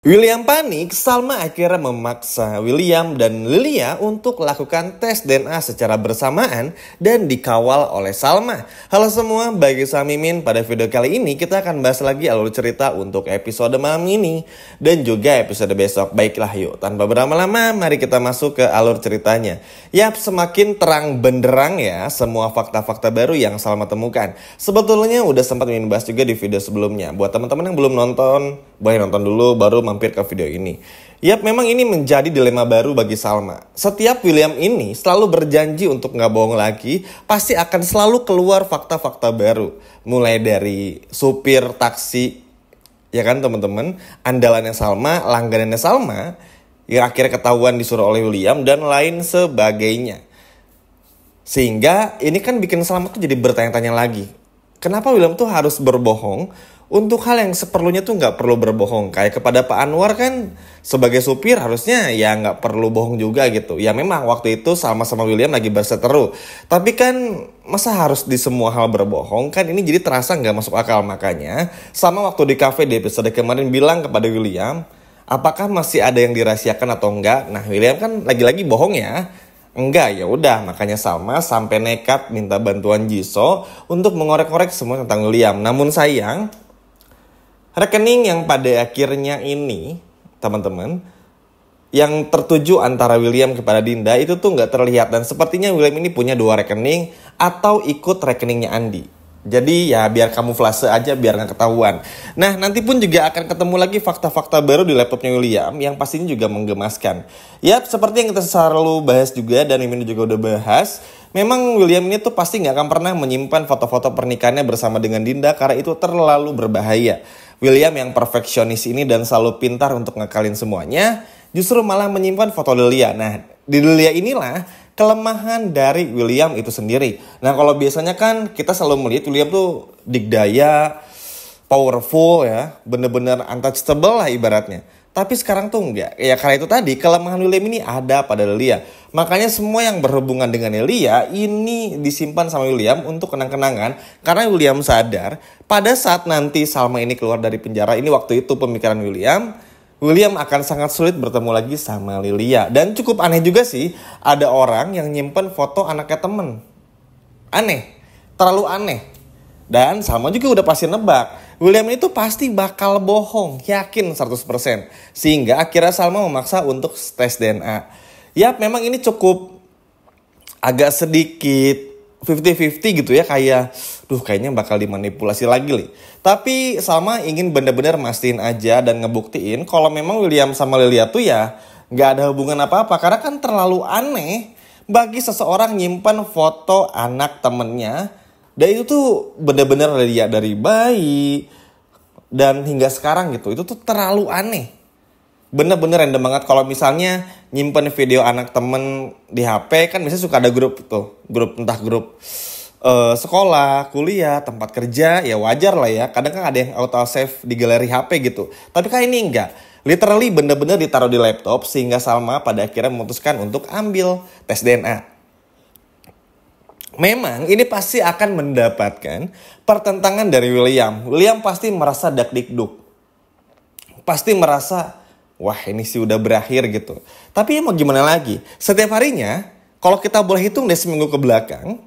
William panik, Salma akhirnya memaksa William dan Lilia untuk lakukan tes DNA secara bersamaan dan dikawal oleh Salma. Halo semua, bagi saya Mimin. Pada video kali ini kita akan bahas lagi alur cerita untuk episode malam ini dan juga episode besok. Baiklah yuk, tanpa berlama-lama mari kita masuk ke alur ceritanya. Yap, semakin terang benderang ya semua fakta-fakta baru yang Salma temukan. Sebetulnya udah sempat Mimin bahas juga di video sebelumnya. Buat teman-teman yang belum nonton, boleh nonton dulu baru mampir ke video ini. Yap, memang ini menjadi dilema baru bagi Salma. Setiap William ini selalu berjanji untuk nggak bohong lagi, pasti akan selalu keluar fakta-fakta baru. Mulai dari supir taksi, ya kan teman-teman, andalannya Salma, langganannya Salma, yang akhirnya ketahuan disuruh oleh William dan lain sebagainya. Sehingga ini kan bikin Salma tuh jadi bertanya-tanya lagi. Kenapa William tuh harus berbohong untuk hal yang seperlunya tuh nggak perlu berbohong. Kayak kepada Pak Anwar kan sebagai supir harusnya ya nggak perlu bohong juga gitu. Ya memang waktu itu sama-sama William lagi berseteru. Tapi kan masa harus di semua hal berbohong, kan ini jadi terasa nggak masuk akal. Makanya sama waktu di cafe di episode kemarin bilang kepada William, apakah masih ada yang dirahasiakan atau enggak. Nah William kan lagi-lagi bohong ya. Enggak, ya udah, makanya Salma sampai nekat minta bantuan Jisoo untuk mengorek-korek semua tentang William. Namun sayang, rekening yang pada akhirnya ini, teman-teman, yang tertuju antara William kepada Dinda itu tuh nggak terlihat. Dan sepertinya William ini punya 2 rekening atau ikut rekeningnya Andi. Jadi ya biar kamuflase aja, biar nggak ketahuan. Nah nanti pun juga akan ketemu lagi fakta-fakta baru di laptopnya William yang pastinya juga menggemaskan. Yap, seperti yang kita selalu bahas juga dan ini juga udah bahas. Memang William ini tuh pasti nggak akan pernah menyimpan foto-foto pernikahannya bersama dengan Dinda karena itu terlalu berbahaya. William yang perfeksionis ini dan selalu pintar untuk ngakalin semuanya, justru malah menyimpan foto Lilia. Nah di Lilia inilah kelemahan dari William itu sendiri. Nah kalau biasanya kan kita selalu melihat William tuh digdaya, powerful ya, bener-bener untouchable lah ibaratnya. Tapi sekarang tuh enggak. Ya karena itu tadi kelemahan William ini ada pada Lilia. Makanya semua yang berhubungan dengan Lilia ini disimpan sama William untuk kenang-kenangan. Karena William sadar pada saat nanti Salma ini keluar dari penjara, ini waktu itu pemikiran William akan sangat sulit bertemu lagi sama Lilia. Dan cukup aneh juga sih, ada orang yang nyimpen foto anaknya temen. Aneh, terlalu aneh. Dan Salma juga udah pasti nebak, William itu pasti bakal bohong, yakin 100%. Sehingga akhirnya Salma memaksa untuk tes DNA. Ya memang ini cukup agak sedikit 50-50 gitu ya, kayak kayaknya bakal dimanipulasi lagi nih. Tapi Salma ingin benar-benar mastiin aja dan ngebuktiin kalau memang William sama Lilia tuh ya gak ada hubungan apa-apa. Karena kan terlalu aneh bagi seseorang nyimpan foto anak temennya. Dan itu tuh benar-benar Lilia dari bayi dan hingga sekarang gitu. Itu tuh terlalu aneh. Bener-bener random banget. Kalau misalnya nyimpen video anak temen di HP kan biasanya suka ada grup tuh. Entah grup sekolah, kuliah, tempat kerja, ya wajar lah ya. Kadang kan ada yang auto save di galeri HP gitu. Tapi kan ini enggak. Literally bener-bener ditaruh di laptop sehingga Salma pada akhirnya memutuskan untuk ambil tes DNA. Memang ini pasti akan mendapatkan pertentangan dari William. William pasti merasa dakdikduk. Pasti merasa wah ini sih udah berakhir gitu. Tapi mau gimana lagi? Setiap harinya, kalau kita boleh hitung dari seminggu ke belakang,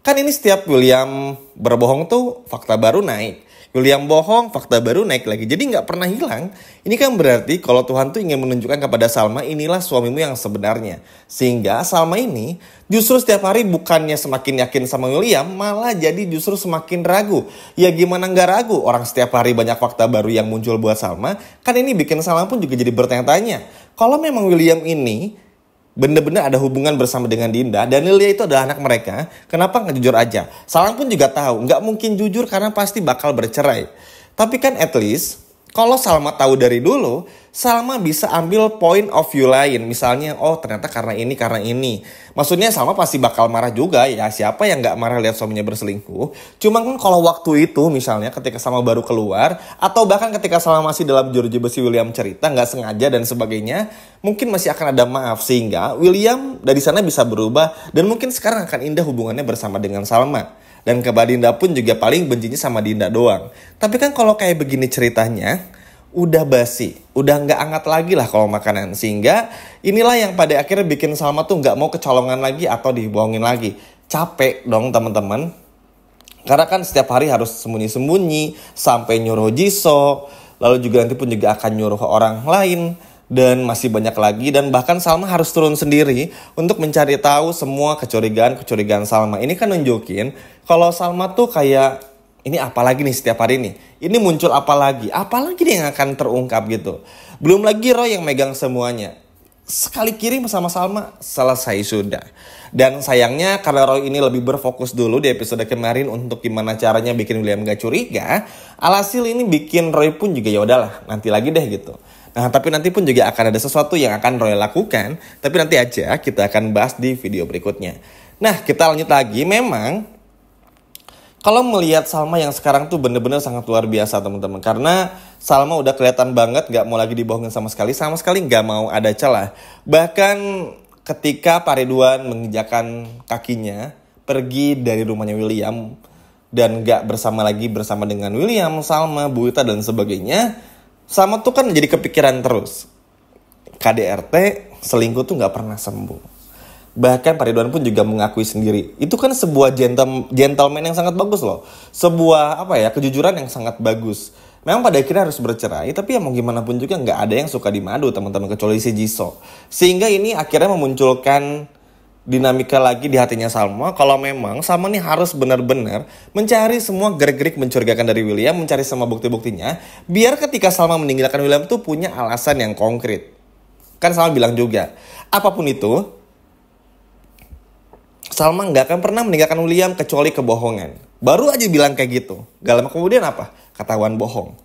kan ini setiap William berbohong tuh fakta baru naik. William bohong, fakta baru naik lagi. Jadi gak pernah hilang. Ini kan berarti kalau Tuhan tuh ingin menunjukkan kepada Salma, inilah suamimu yang sebenarnya. Sehingga Salma ini justru setiap hari bukannya semakin yakin sama William, malah jadi justru semakin ragu. Ya gimana gak ragu? Orang setiap hari banyak fakta baru yang muncul buat Salma. Kan ini bikin Salma pun juga jadi bertanya-tanya. Kalau memang William ini bener-bener ada hubungan bersama dengan Dinda dan Lilia itu adalah anak mereka, kenapa nggak jujur aja? Salma pun juga tahu nggak mungkin jujur karena pasti bakal bercerai. Tapi kan at least kalau Salma tahu dari dulu, Salma bisa ambil point of view lain. Misalnya, oh ternyata karena ini. Maksudnya Salma pasti bakal marah juga. Ya siapa yang gak marah lihat suaminya berselingkuh. Cuma kan kalau waktu itu misalnya ketika Salma baru keluar. Atau bahkan ketika Salma masih dalam jeruji besi William cerita gak sengaja dan sebagainya. Mungkin masih akan ada maaf. Sehingga William dari sana bisa berubah. Dan mungkin sekarang akan indah hubungannya bersama dengan Salma. Dan kepada Dinda pun juga paling bencinya sama Dinda doang. Tapi kan kalau kayak begini ceritanya, udah basi, udah nggak hangat lagi lah kalau makanan. Sehingga inilah yang pada akhirnya bikin Salma tuh nggak mau kecolongan lagi atau dibohongin lagi. Capek dong teman-teman. Karena kan setiap hari harus sembunyi-sembunyi sampai nyuruh Jisoo, lalu juga nanti pun juga akan nyuruh orang lain dan masih banyak lagi, dan bahkan Salma harus turun sendiri untuk mencari tahu semua kecurigaan Salma. Ini kan nunjukin kalau Salma tuh kayak ini apalagi nih setiap hari nih. Ini muncul apalagi nih yang akan terungkap gitu. Belum lagi Roy yang megang semuanya. Sekali kirim sama Salma, selesai sudah. Dan sayangnya karena Roy ini lebih berfokus dulu di episode kemarin untuk gimana caranya bikin William gak curiga, alhasil ini bikin Roy pun juga ya udahlah, nanti lagi deh gitu. Nah, tapi nanti pun juga akan ada sesuatu yang akan Roy lakukan, tapi nanti aja kita akan bahas di video berikutnya. Nah, kita lanjut lagi. Memang kalau melihat Salma yang sekarang tuh bener-bener sangat luar biasa teman-teman. Karena Salma udah kelihatan banget gak mau lagi dibohongin sama sekali gak mau ada celah. Bahkan ketika Pak Ridwan menginjakan kakinya pergi dari rumahnya William dan gak bersama dengan William, Salma, Bu Ita dan sebagainya, Salma tuh kan jadi kepikiran terus. KDRT selingkuh tuh gak pernah sembuh. Bahkan Pak Ridwan pun juga mengakui sendiri. Itu kan sebuah gentleman yang sangat bagus loh. Sebuah kejujuran yang sangat bagus. Memang pada akhirnya harus bercerai, tapi ya mau gimana pun juga nggak ada yang suka dimadu teman-teman, kecuali si Jisoo. Sehingga ini akhirnya memunculkan dinamika lagi di hatinya Salma. Kalau memang Salma nih harus benar-benar mencari semua gerik-gerik mencurigakan dari William, mencari semua bukti-buktinya, biar ketika Salma meninggalkan William tuh punya alasan yang konkret. Kan Salma bilang juga, apapun itu, Salma gak akan pernah meninggalkan William kecuali kebohongan. Baru aja bilang kayak gitu. Gak lama kemudian apa? Ketahuan bohong.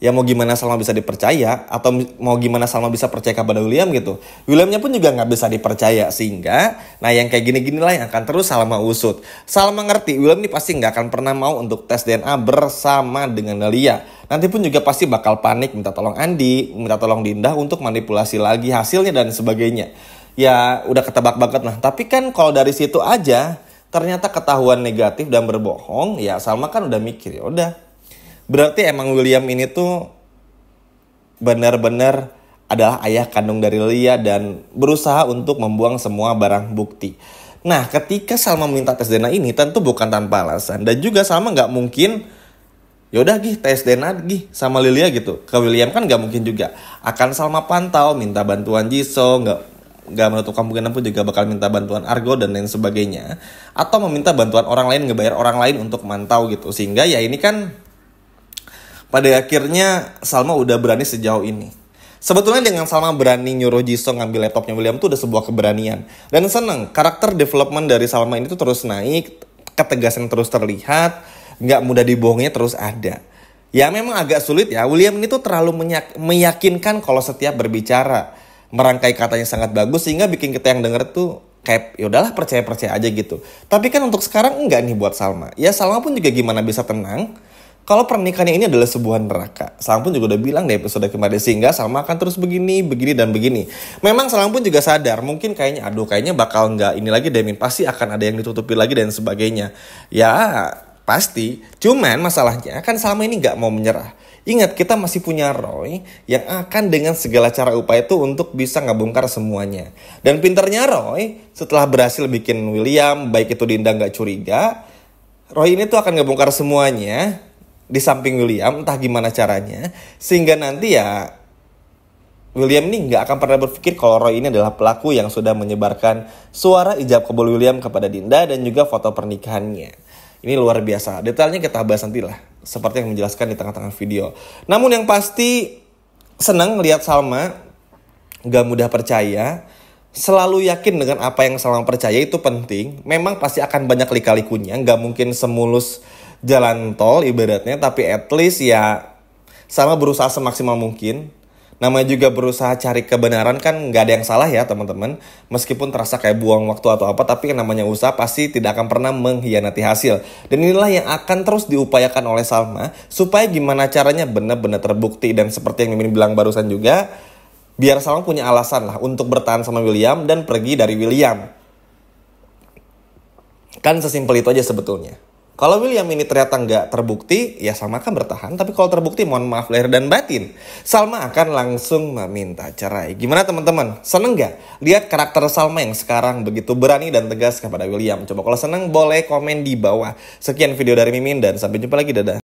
Ya mau gimana Salma bisa dipercaya, atau mau gimana Salma bisa percaya kepada William gitu. Williamnya pun juga gak bisa dipercaya. Sehingga yang kayak gini-gini lah yang akan terus Salma usut. Salma ngerti William ini pasti gak akan pernah mau untuk tes DNA bersama dengan Lia. Nanti pun juga pasti bakal panik, minta tolong Andi, minta tolong Dinda untuk manipulasi lagi hasilnya dan sebagainya. Ya udah ketebak banget lah. Tapi kan kalau dari situ aja ternyata ketahuan negatif dan berbohong, ya Salma kan udah mikir, ya udah. Berarti emang William ini tuh benar-benar adalah ayah kandung dari Lia dan berusaha untuk membuang semua barang bukti. Nah, ketika Salma minta tes DNA ini tentu bukan tanpa alasan, dan juga Salma nggak mungkin yaudah tes DNA sama Lilia gitu. Ke William kan nggak mungkin juga. Akan Salma pantau, minta bantuan Jisoo, nggak menutup kemungkinan pun juga bakal minta bantuan Argo dan lain sebagainya, atau meminta bantuan orang lain, ngebayar orang lain untuk mantau gitu. Sehingga ya ini kan pada akhirnya Salma udah berani sejauh ini. Sebetulnya dengan Salma berani nyuruh Jisoo ngambil laptopnya William tuh udah sebuah keberanian. Dan seneng, karakter development dari Salma ini tuh terus naik, ketegasan terus terlihat, nggak mudah dibohongnya terus ada. Ya memang agak sulit ya, William ini tuh terlalu meyakinkan kalau setiap berbicara. Merangkai katanya sangat bagus sehingga bikin kita yang denger tuh kayak ya udahlah percaya aja gitu. Tapi kan untuk sekarang enggak nih buat Salma. Ya Salma pun juga gimana bisa tenang kalau pernikahannya ini adalah sebuah neraka. Salma pun juga udah bilang di episode kemarin, sehingga Salma akan terus begini dan begini. Memang Salma pun juga sadar mungkin kayaknya bakal enggak ini lagi Demin, pasti akan ada yang ditutupi lagi dan sebagainya. Ya pasti. Cuman masalahnya kan Salma ini enggak mau menyerah. Ingat, kita masih punya Roy yang akan dengan segala cara upaya itu untuk bisa ngebongkar semuanya. Dan pinternya Roy, setelah berhasil bikin William, baik itu Dinda gak curiga, Roy ini tuh akan ngebongkar semuanya di samping William, entah gimana caranya. Sehingga nanti ya William ini gak akan pernah berpikir kalau Roy ini adalah pelaku yang sudah menyebarkan suara ijab kabul William kepada Dinda dan juga foto pernikahannya. Ini luar biasa. Detailnya kita bahas nanti lah, seperti yang menjelaskan di tengah-tengah video. Namun yang pasti senang lihat Salma gak mudah percaya. Selalu yakin dengan apa yang Salma percaya itu penting. Memang pasti akan banyak lika-likunya, gak mungkin semulus jalan tol ibaratnya. Tapi at least ya Salma berusaha semaksimal mungkin. Namanya juga berusaha cari kebenaran kan gak ada yang salah ya teman-teman. Meskipun terasa kayak buang waktu atau apa, tapi yang namanya usaha pasti tidak akan pernah mengkhianati hasil. Dan inilah yang akan terus diupayakan oleh Salma, supaya gimana caranya benar-benar terbukti. Dan seperti yang Mimin bilang barusan juga, biar Salma punya alasan lah untuk bertahan sama William dan pergi dari William. Kan sesimpel itu aja sebetulnya. Kalau William ini ternyata nggak terbukti, ya Salma akan bertahan. Tapi kalau terbukti, mohon maaf lahir dan batin, Salma akan langsung meminta cerai. Gimana teman-teman? Seneng nggak lihat karakter Salma yang sekarang begitu berani dan tegas kepada William? Coba kalau seneng boleh komen di bawah. Sekian video dari Mimin dan sampai jumpa lagi, dadah.